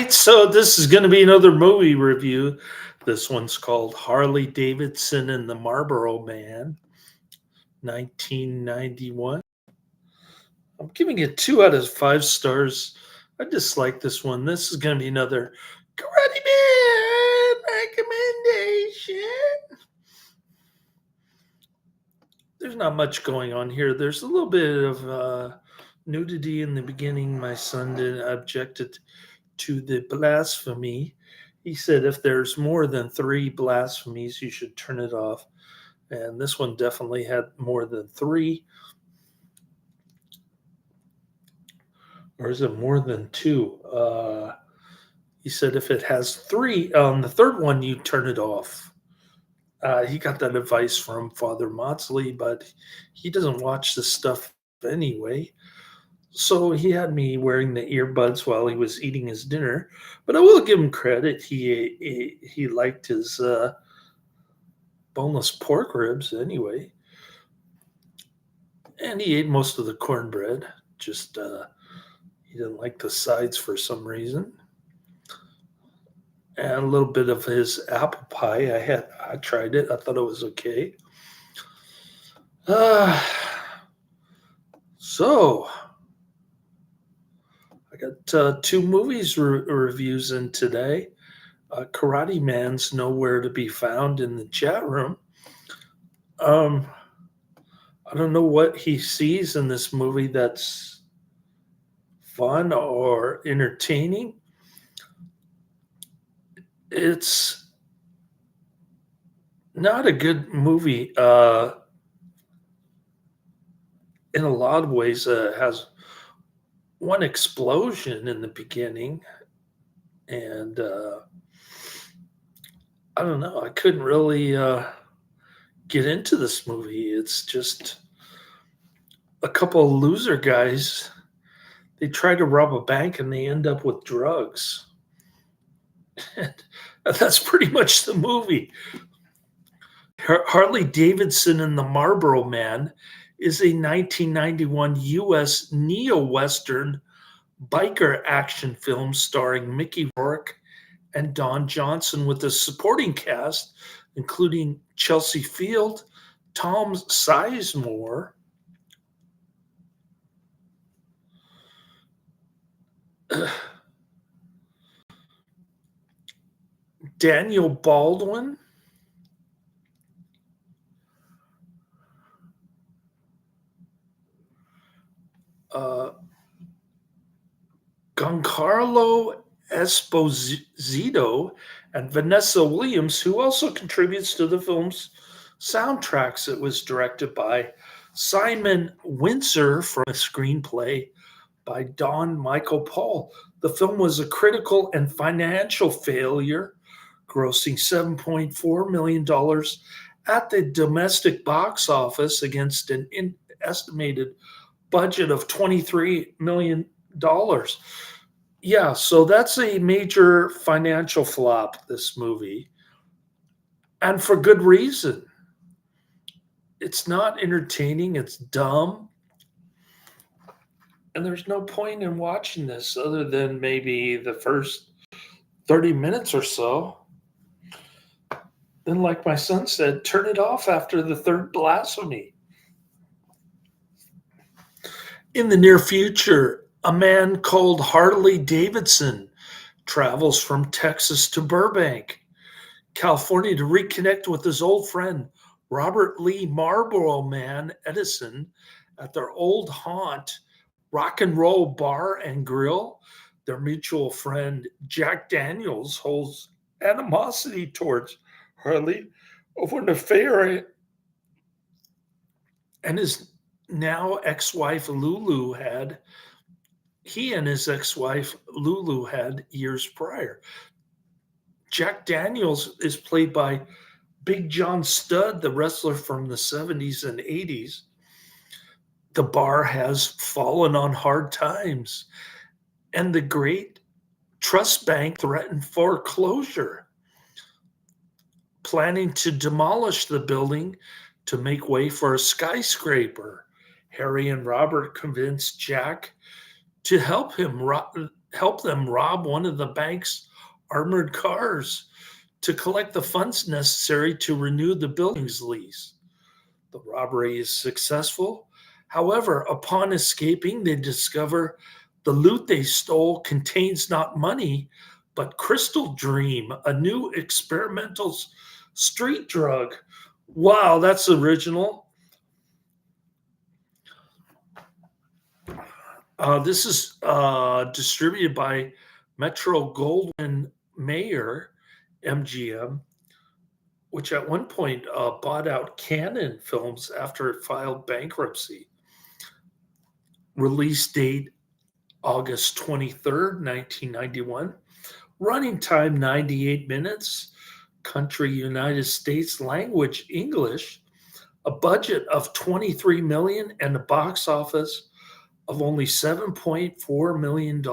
So this is going to be another movie review. This one's called Harley Davidson and the Marlboro Man, 1991. I'm giving it 2 out of 5 stars. I dislike this one. This is going to be another Karate Man recommendation. There's not much going on here. There's a little bit of nudity in the beginning. My son did objected to the blasphemy. He said if there's more than 3 blasphemies, you should turn it off. And this one definitely had more than 3. Or is it more than 2? He said if it has 3, on the third one, you turn it off. He got that advice from Father Maudsley, but he doesn't watch this stuff anyway. So he had me wearing the earbuds while he was eating his dinner. But I will give him credit. He liked his boneless pork ribs anyway, and he ate most of the cornbread. Just he didn't like the sides for some reason. And a little bit of his apple pie. I tried it. I thought it was okay. So I got 2 movies reviews in today. Karate Man's nowhere to be found in the chat room. I don't know what he sees in this movie that's fun or entertaining. It's not a good movie. In a lot of ways, it has one explosion in the beginning, and I don't know. I couldn't really get into this movie. It's just a couple of loser guys. They try to rob a bank and they end up with drugs. And that's pretty much the movie. Harley Davidson and the Marlboro Man is a 1991 U.S. neo-Western biker action film starring Mickey Rourke and Don Johnson, with a supporting cast including Chelsea Field, Tom Sizemore, Daniel Baldwin, Giancarlo Esposito, and Vanessa Williams, who also contributes to the film's soundtracks. It was directed by Simon Windsor from a screenplay by Don Michael Paul. The film was a critical and financial failure, grossing $7.4 million at the domestic box office against an estimated budget of $23 million. Yeah, so that's a major financial flop, this movie, and for good reason. It's not entertaining, it's dumb, and there's no point in watching this other than maybe the first 30 minutes or so. Then, like my son said, turn it off after the third blasphemy. In the near future, a man called Harley Davidson travels from Texas to Burbank, California to reconnect with his old friend, Robert Lee Marlboro Man Edison, at their old haunt, Rock and Roll Bar and Grill. Their mutual friend, Jack Daniels, holds animosity towards Harley over an affair and his now ex-wife Lulu had. He and his ex-wife Lulu had years prior. Jack Daniels is played by Big John Studd, the wrestler from the 70s and 80s. The bar has fallen on hard times, and the great trust bank threatened foreclosure, planning to demolish the building to make way for a skyscraper. Harry and Robert convince Jack to help him help them rob one of the bank's armored cars to collect the funds necessary to renew the building's lease. The robbery is successful. However, upon escaping, they discover the loot they stole contains not money, but Crystal Dream, a new experimental street drug. Wow, that's original. This is distributed by Metro Goldwyn Mayer, MGM, which at one point bought out Canon Films after it filed bankruptcy. Release date August 23rd, 1991. Running time 98 minutes. Country United States. Language English. A budget of $23 million and a box office of only $7.4 million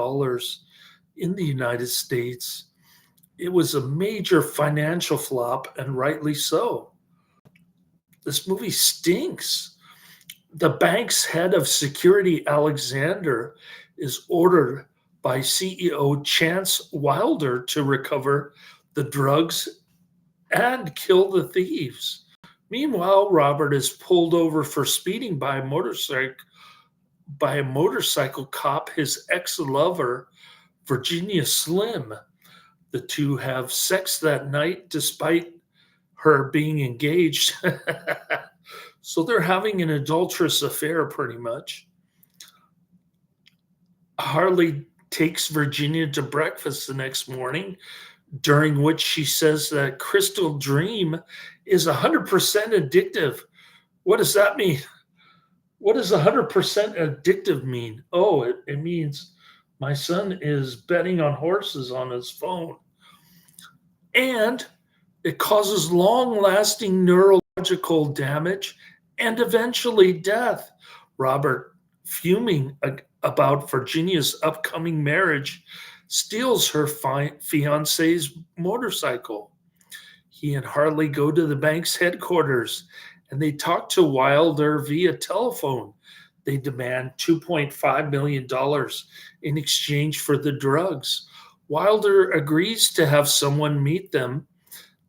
in the United States. It was a major financial flop, and rightly so. This movie stinks. The bank's head of security, Alexander, is ordered by CEO Chance Wilder to recover the drugs and kill the thieves. Meanwhile, Robert is pulled over for speeding by a motorcycle cop, his ex-lover, Virginia Slim. The two have sex that night despite her being engaged. So they're having an adulterous affair pretty much. Harley takes Virginia to breakfast the next morning, during which she says that Crystal Dream is 100% addictive. What does that mean? What does 100% addictive mean? Oh, it means my son is betting on horses on his phone. And it causes long-lasting neurological damage and eventually death. Robert, fuming about Virginia's upcoming marriage, steals her fiance's motorcycle. He and Harley go to the bank's headquarters and they talk to Wilder via telephone. They demand $2.5 million in exchange for the drugs. Wilder agrees to have someone meet them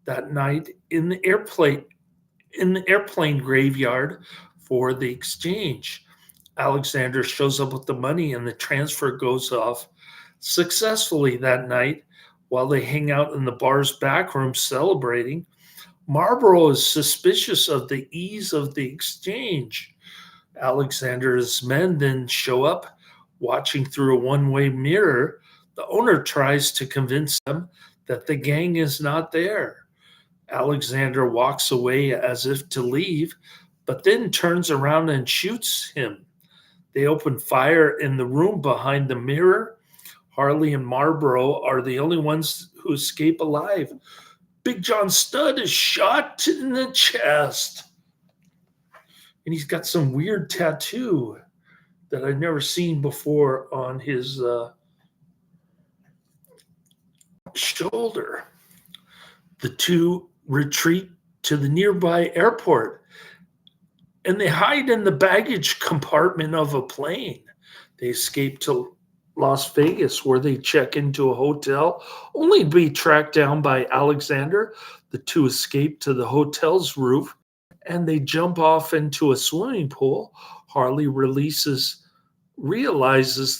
that night in the airplane graveyard for the exchange. Alexander shows up with the money and the transfer goes off successfully that night while they hang out in the bar's back room celebrating. Marlboro is suspicious of the ease of the exchange. Alexander's men then show up, watching through a one-way mirror. The owner tries to convince them that the gang is not there. Alexander walks away as if to leave, but then turns around and shoots him. They open fire in the room behind the mirror. Harley and Marlboro are the only ones who escape alive. Big John Studd is shot in the chest. And he's got some weird tattoo that I've never seen before on his shoulder. The two retreat to the nearby airport and they hide in the baggage compartment of a plane. They escape to Las Vegas, where they check into a hotel, only to be tracked down by Alexander. The two escape to the hotel's roof and they jump off into a swimming pool. Harley realizes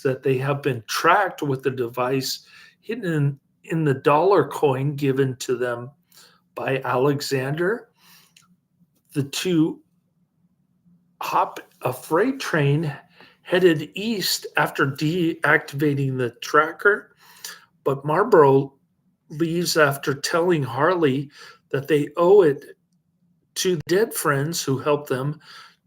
that they have been tracked with a device hidden in the dollar coin given to them by Alexander. The two hop a freight train headed east after deactivating the tracker, but Marlboro leaves after telling Harley that they owe it to dead friends who helped them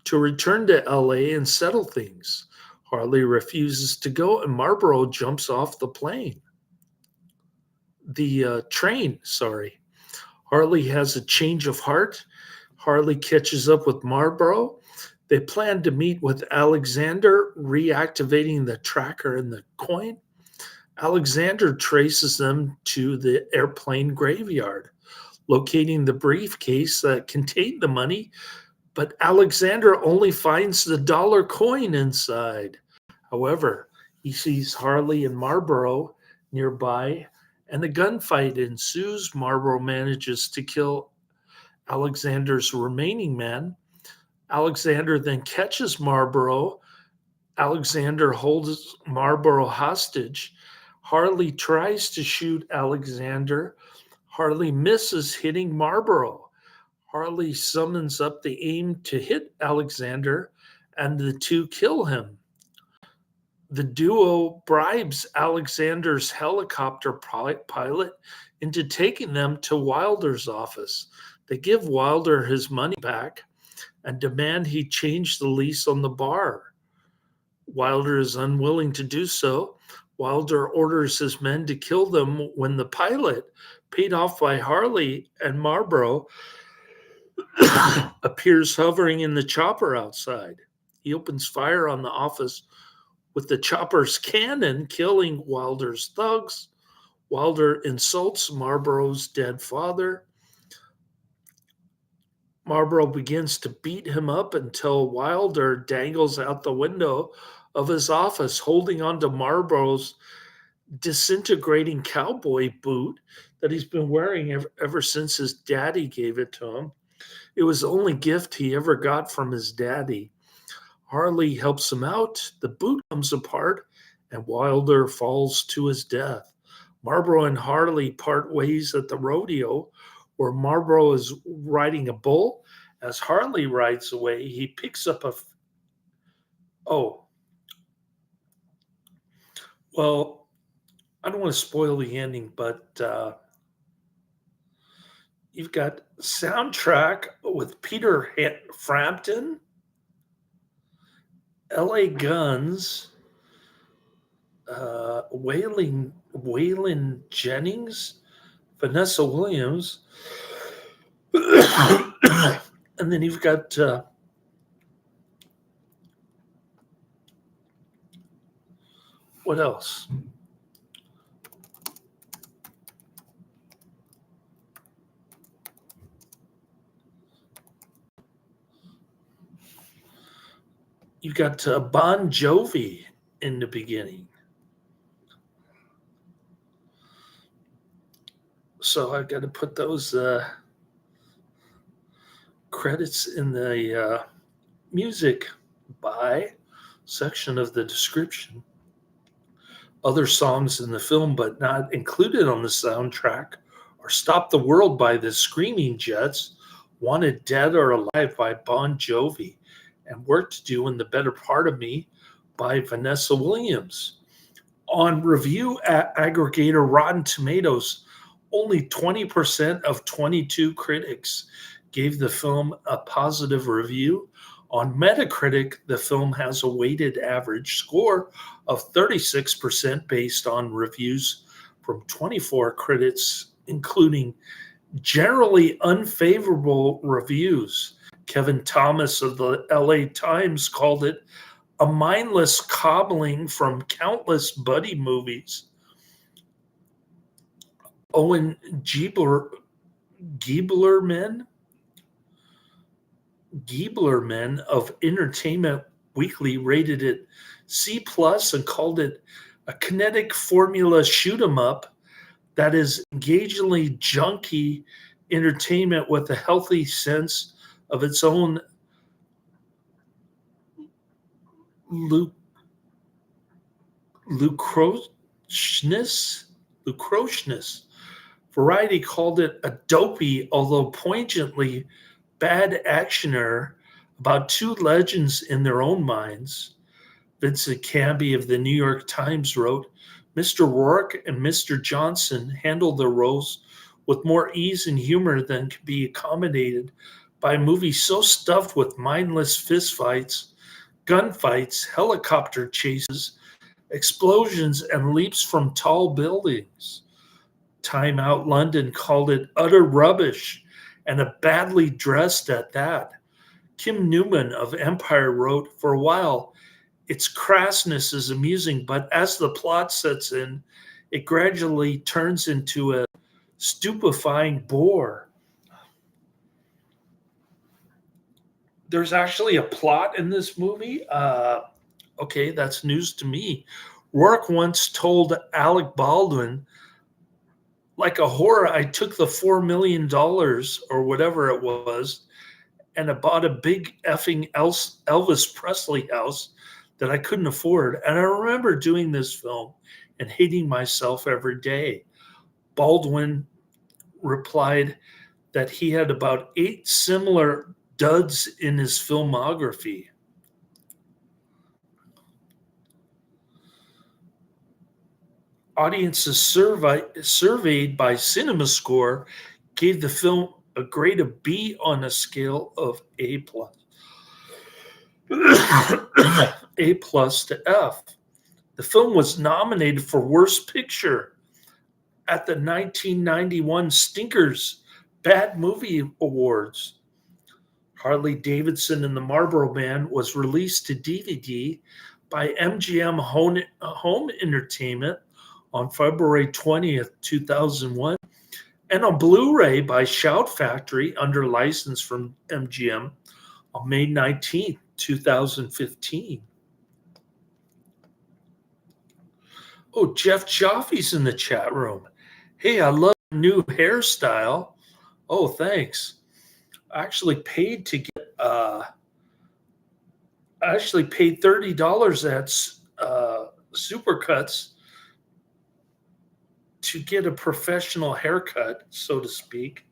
to return to LA and settle things. Harley refuses to go and Marlboro jumps off the train. Harley has a change of heart. Harley catches up with Marlboro. They plan to meet with Alexander, reactivating the tracker and the coin. Alexander traces them to the airplane graveyard, locating the briefcase that contained the money, but Alexander only finds the dollar coin inside. However, He sees Harley and Marlboro nearby, and a gunfight ensues. Marlboro manages to kill Alexander's remaining men. Alexander then catches Marlboro. Alexander holds Marlboro hostage. Harley tries to shoot Alexander. Harley misses, hitting Marlboro. Harley summons up the aim to hit Alexander, and the two kill him. The duo bribes Alexander's helicopter pilot into taking them to Wilder's office. They give Wilder his money back and demand he change the lease on the bar. Wilder is unwilling to do so. Wilder orders his men to kill them when the pilot, paid off by Harley and Marlboro, appears hovering in the chopper outside. He opens fire on the office with the chopper's cannon, killing Wilder's thugs. Wilder insults Marlboro's dead father. Marlboro begins to beat him up until Wilder dangles out the window of his office, holding onto Marlboro's disintegrating cowboy boot that he's been wearing ever since his daddy gave it to him. It was the only gift he ever got from his daddy. Harley helps him out. The boot comes apart, and Wilder falls to his death. Marlboro and Harley part ways at the rodeo, where Marlboro is riding a bull. As Harley rides away, he picks up well, I don't want to spoil the ending, but you've got soundtrack with Peter Frampton, L.A. Guns, Waylon Jennings, Vanessa Williams, and then you've got what else? You've got Bon Jovi in the beginning. So I've got to put those credits in the music by section of the description. Other songs in the film, but not included on the soundtrack, are Stop the World by the Screaming Jets, Wanted Dead or Alive by Bon Jovi, and Work to Do in the Better Part of Me by Vanessa Williams. On review aggregator Rotten Tomatoes, only 20% of 22 critics gave the film a positive review. On Metacritic, the film has a weighted average score of 36% based on reviews from 24 critics, including generally unfavorable reviews. Kevin Thomas of the LA Times called it a mindless cobbling from countless buddy movies. Owen Gieblerman of Entertainment Weekly rated it C+ and called it a kinetic formula shoot 'em up that is engagingly junky entertainment with a healthy sense of its own lucroshness. Variety called it a dopey, although poignantly bad actioner about two legends in their own minds. Vincent Canby of the New York Times wrote, Mr. Rourke and Mr. Johnson handled their roles with more ease and humor than could be accommodated by a movie so stuffed with mindless fistfights, gunfights, helicopter chases, explosions, and leaps from tall buildings. Time Out London called it utter rubbish, and a badly dressed at that. Kim Newman of Empire wrote, for a while, its crassness is amusing, but as the plot sets in, it gradually turns into a stupefying bore. There's actually a plot in this movie. Okay, that's news to me. Rourke once told Alec Baldwin, like a horror, I took the $4 million or whatever it was and I bought a big effing Elvis Presley house that I couldn't afford. And I remember doing this film and hating myself every day. Baldwin replied that he had about 8 similar duds in his filmography. Audiences surveyed by CinemaScore gave the film a grade of B on a scale of A plus. A plus to F. The film was nominated for Worst Picture at the 1991 Stinkers Bad Movie Awards. Harley Davidson and the Marlboro Man was released to DVD by MGM Home Entertainment on February 20th, 2001, and on Blu-ray by Shout Factory under license from MGM on May 19th, 2015. Oh, Jeff Chaffee's in the chat room. Hey, I love your new hairstyle. Oh, thanks. I actually paid to get $30 at Supercuts to get a professional haircut, so to speak,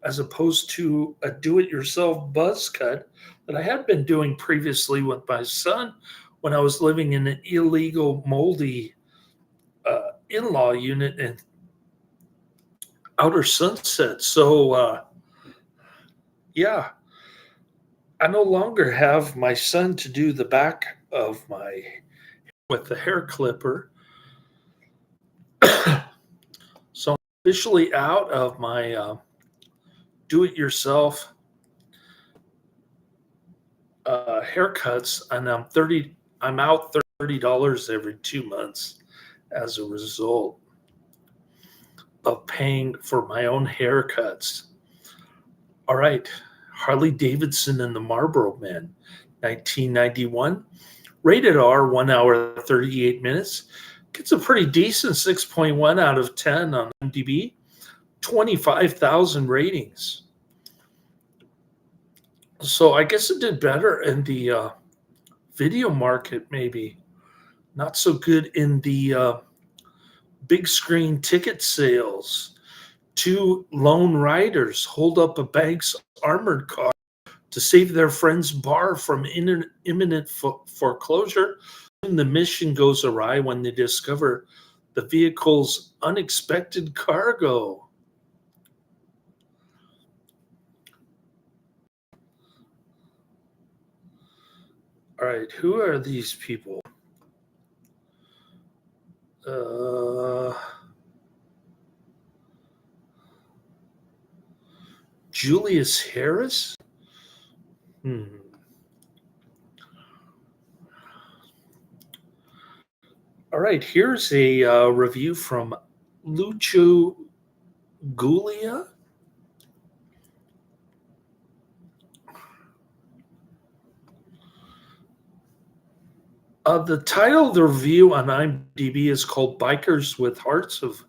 as opposed to a do-it-yourself buzz cut that I had been doing previously with my son when I was living in an illegal, moldy in-law unit in Outer Sunset. So, yeah, I no longer have my son to do the back of my with the hair clipper. So I'm officially out of my do-it-yourself haircuts, and I'm out $30 every 2 months as a result of paying for my own haircuts. All right, Harley Davidson and the Marlboro Man, 1991, rated R, 1 hour 38 minutes. Gets a pretty decent 6.1 out of 10 on IMDb, 25,000 ratings. So I guess it did better in the video market, maybe. Not so good in the big screen ticket sales. 2 lone riders hold up a bank's armored car to save their friend's bar from imminent foreclosure. The mission goes awry when they discover the vehicle's unexpected cargo. All right, who are these people? Julius Harris? All right, here's a review from Lucio Gulia. The title of the review on IMDb is called Bikers with Hearts of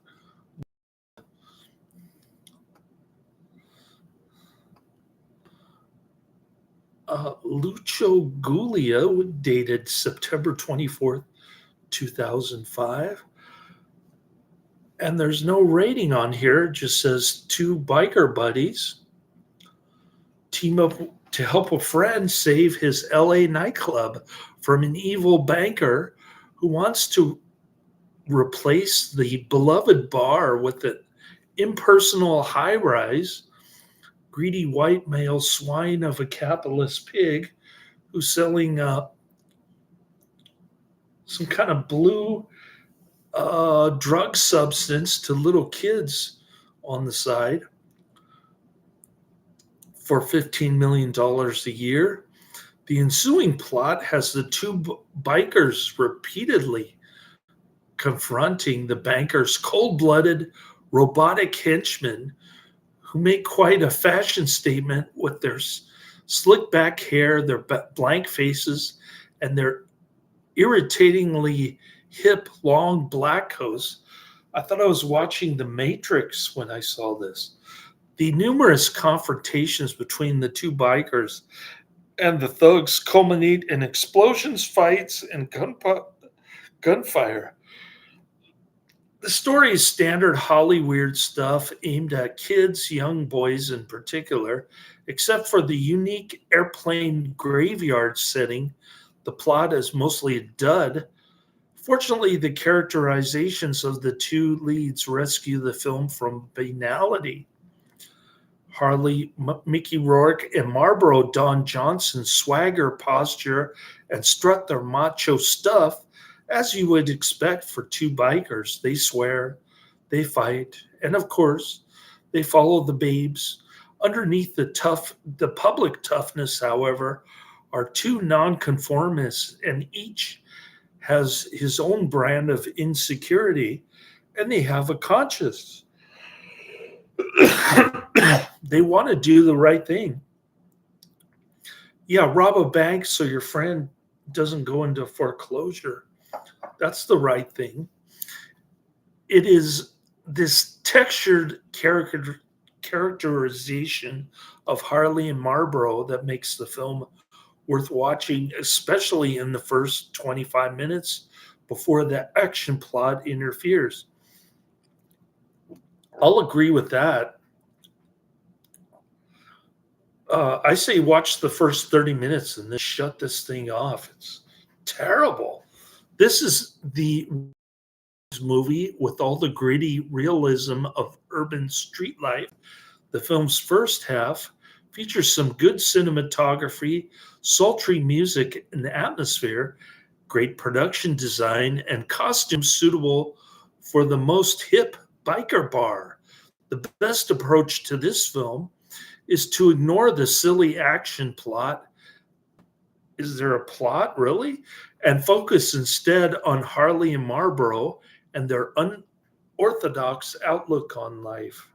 Lucio Gulia, dated September 24th, 2005. And there's no rating on here. It just says 2 biker buddies team up to help a friend save his LA nightclub from an evil banker who wants to replace the beloved bar with an impersonal high-rise, greedy white male swine of a capitalist pig who's selling some kind of blue drug substance to little kids on the side for $15 million a year. The ensuing plot has the 2 bikers repeatedly confronting the banker's cold-blooded robotic henchmen who make quite a fashion statement with their slick back hair, their blank faces, and their irritatingly hip, long black coats. I thought I was watching The Matrix when I saw this. The numerous confrontations between the two bikers and the thugs culminate in explosions, fights, and gunfire. The story is standard Hollywood stuff aimed at kids, young boys in particular, except for the unique airplane graveyard setting. The plot is mostly a dud. Fortunately, the characterizations of the two leads rescue the film from banality. Mickey Rourke, and Marlboro Don Johnson's swagger, posture, and strut their macho stuff, as you would expect for two bikers. They swear, they fight, and of course, they follow the babes. Underneath the public toughness, however, are two nonconformists, and each has his own brand of insecurity, and they have a conscience. They want to do the right thing. Yeah, rob a bank so your friend doesn't go into foreclosure. That's the right thing. It is this textured characterization of Harley and Marlboro that makes the film worth watching, especially in the first 25 minutes before the action plot interferes. I'll agree with that. I say watch the first 30 minutes and then shut this thing off. It's terrible. This is the movie with all the gritty realism of urban street life. The film's first half features some good cinematography, sultry music and atmosphere, great production design, and costumes suitable for the most hip biker bar. The best approach to this film is to ignore the silly action plot. Is there a plot, really? And focus instead on Harley and Marlboro and their unorthodox outlook on life.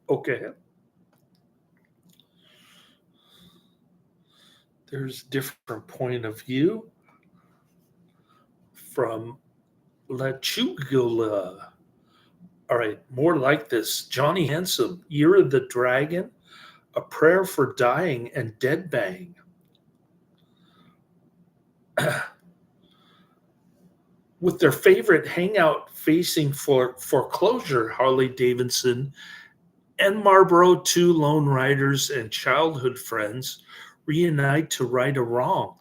Okay. There's a different point of view from La Chugula. All right, more like this. Johnny Handsome, Year of the Dragon, A Prayer for Dying, and Dead Bang. With their favorite hangout facing for foreclosure, Harley Davidson and Marlboro, two lone riders and childhood friends, reunite to right a wrong.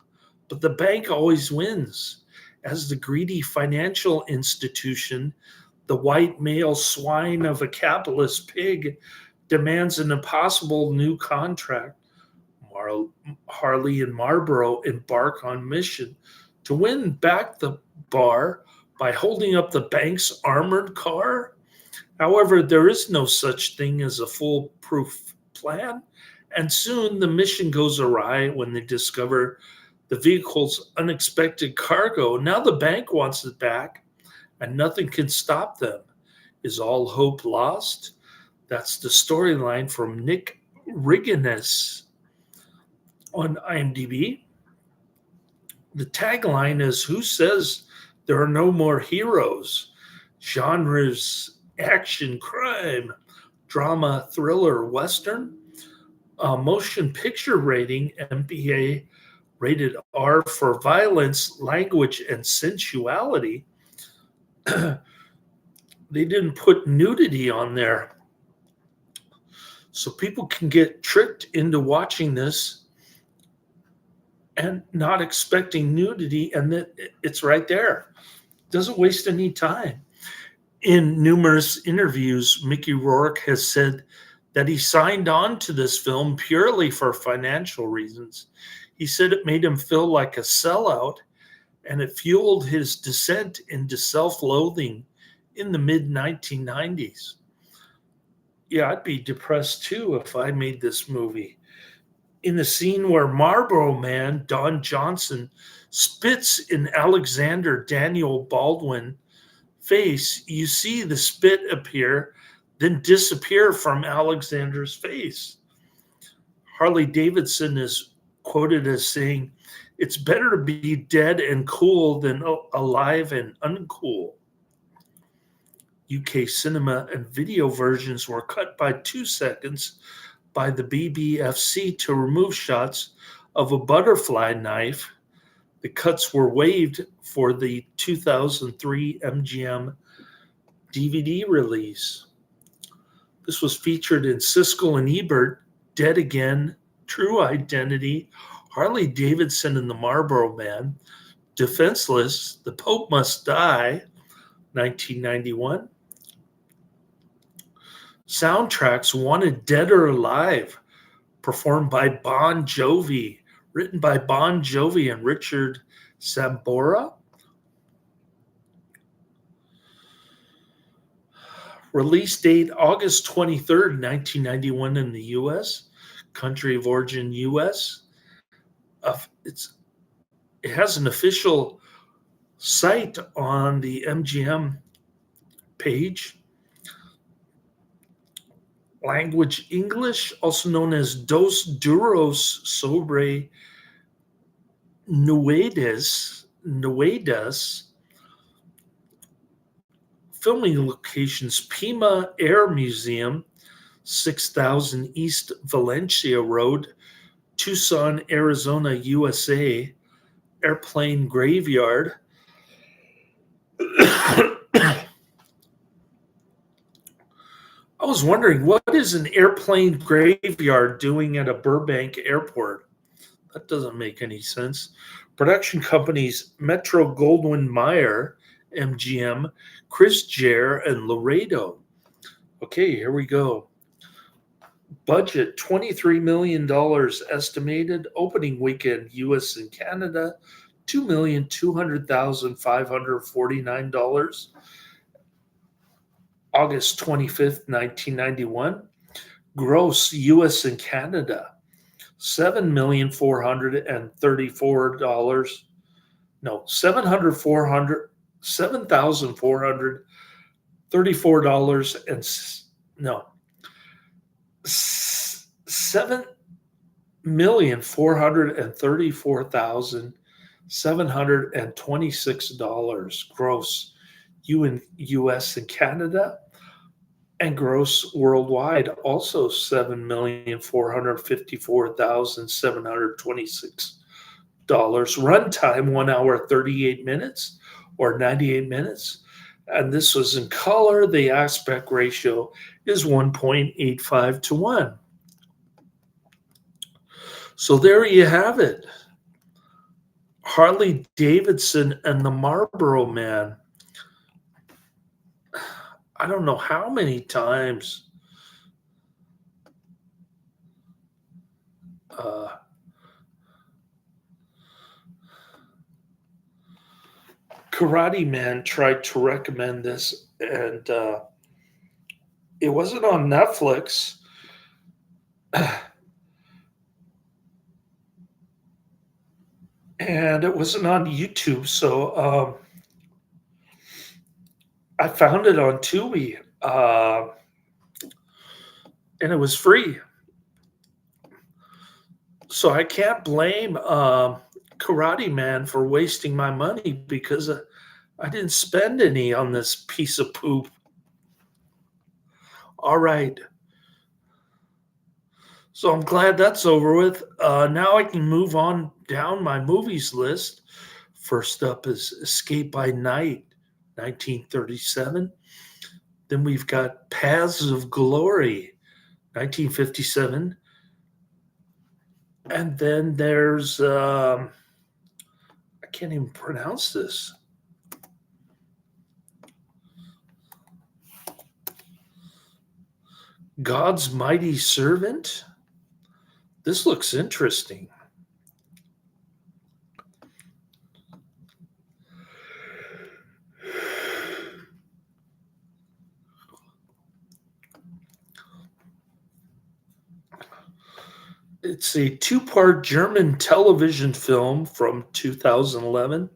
But the bank always wins. As the greedy financial institution, the white male swine of a capitalist pig demands an impossible new contract. Harley and Marlboro embark on mission to win back the bar by holding up the bank's armored car. However, there is no such thing as a foolproof plan, and soon the mission goes awry when they discover the vehicle's unexpected cargo. Now the bank wants it back, and nothing can stop them. Is all hope lost? That's the storyline from Nick Riganes on IMDb. The tagline is Who says there are no more heroes? Genres action, crime, drama, thriller, western. Motion picture rating MPA rated R for violence, language, and sensuality. They didn't put nudity on there. So people can get tricked into watching this and not expecting nudity, and that it's right there. Doesn't waste any time. In numerous interviews, Mickey Rourke has said that he signed on to this film purely for financial reasons. He said it made him feel like a sellout, and it fueled his descent into self-loathing in the mid-1990s. Yeah, I'd be depressed too if I made this movie. In the scene where Marlboro Man, Don Johnson, spits in Alexander Daniel Baldwin face, you see the spit appear, then disappear from Alexander's face. Harley Davidson is quoted as saying, It's better to be dead and cool than alive and uncool. UK cinema and video versions were cut by 2 seconds by the BBFC to remove shots of a butterfly knife. The cuts were waived for the 2003 MGM DVD release. This was featured in Siskel and Ebert, Dead Again, True Identity, Harley Davidson and the Marlboro Man, Defenseless, The Pope Must Die, 1991. Soundtracks Wanted Dead or Alive, performed by Bon Jovi, written by Bon Jovi and Richard Sambora. Release date August 23rd, 1991 in the US. Country of origin US. It has an official site on the MGM page. Language English, also known as Dos Duros sobre Nuedas. Filming locations: Pima Air Museum, 6000 East Valencia Road, Tucson, Arizona, USA. Airplane Graveyard. I was wondering, what is an airplane graveyard doing at a Burbank airport? That doesn't make any sense. Production companies Metro Goldwyn Mayer, MGM, Chris Jere, and Laredo. Okay, here we go. Budget $23 million estimated. Opening weekend, US and Canada, $2,200,549. August 25th, 1991. Gross US and Canada, $7,434. No, $7,434 and no. $7,434,726 gross US and Canada, and gross worldwide also $7,454,726. Runtime 1 hour 38 minutes or 98 minutes. And this was in color. The aspect ratio is 1.85 to 1. So there you have it. Harley Davidson and the Marlboro Man. I don't know how many times Karate Man tried to recommend this, and it wasn't on Netflix. And it wasn't on YouTube, so I found it on Tubi, and it was free. So I can't blame Karate Man for wasting my money, because I didn't spend any on this piece of poop. All right. So I'm glad that's over with. Now I can move on down my movies list. First up is Escape by Night, 1937. Then we've got Paths of Glory, 1957. And then there's, I can't even pronounce this. God's Mighty Servant. This looks interesting. It's a 2-part German television film from 2011.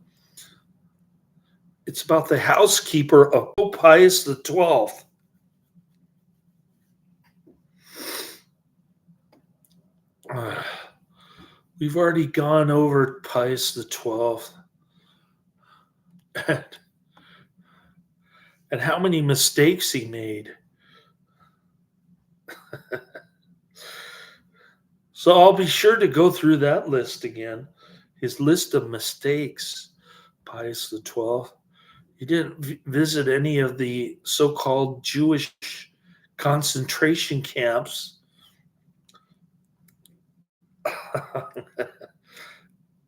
It's about the housekeeper of Pope Pius XII. We've already gone over Pius the 12th and, and how many mistakes he made. So I'll be sure to go through that list again. His list of mistakes, Pius the 12th. He didn't visit any of the so called Jewish concentration camps.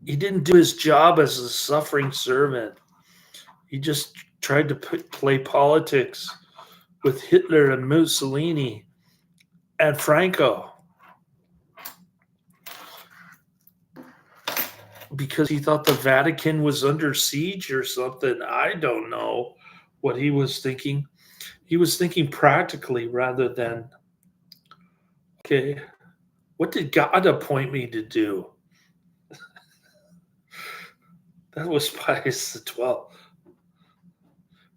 He didn't do his job as a suffering servant. He just tried to play politics with Hitler and Mussolini and Franco because he thought the Vatican was under siege or something. I don't know what he was thinking. He was thinking practically rather than, okay, what did God appoint me to do? That was Pius the 12th.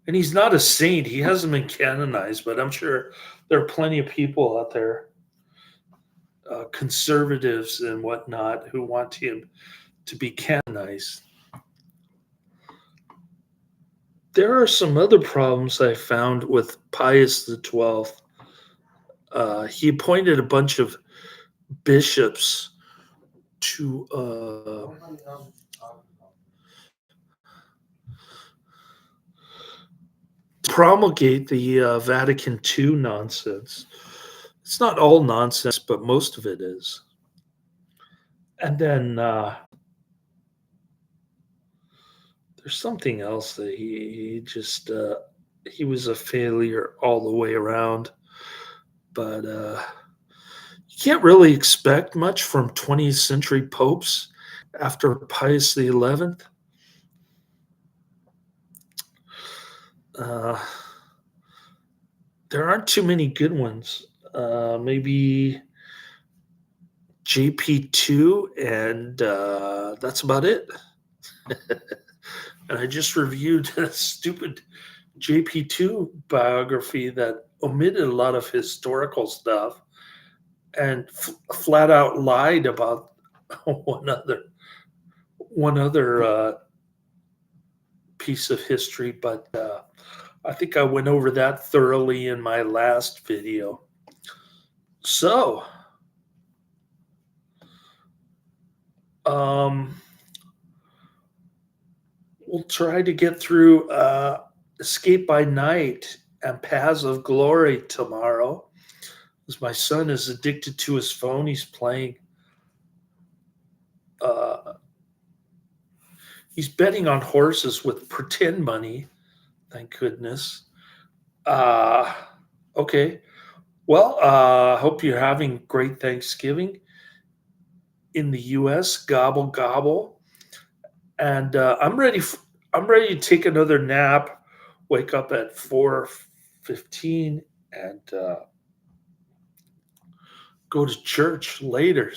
And he's not a saint. He hasn't been canonized, but I'm sure there are plenty of people out there, conservatives and whatnot, who want him to be canonized. There are some other problems I found with Pius the 12th. He appointed a bunch of bishops to promulgate the Vatican II nonsense. It's not all nonsense, but most of it is. And then there's something else that he just he was a failure all the way around. But you can't really expect much from 20th century popes after Pius the 11th. There aren't too many good ones. Maybe JP2, and that's about it. And I just reviewed a stupid JP2 biography that omitted a lot of historical stuff and flat out lied about one other piece of history, but I think I went over that thoroughly in my last video. So, we'll try to get through Escape by Night and Paths of Glory tomorrow. As my son is addicted to his phone, he's playing. He's betting on horses with pretend money. Thank goodness. Okay. Well, hope you're having great Thanksgiving in the U.S. Gobble gobble, and I'm ready. I'm ready to take another nap. Wake up at 4:15 and go to church later.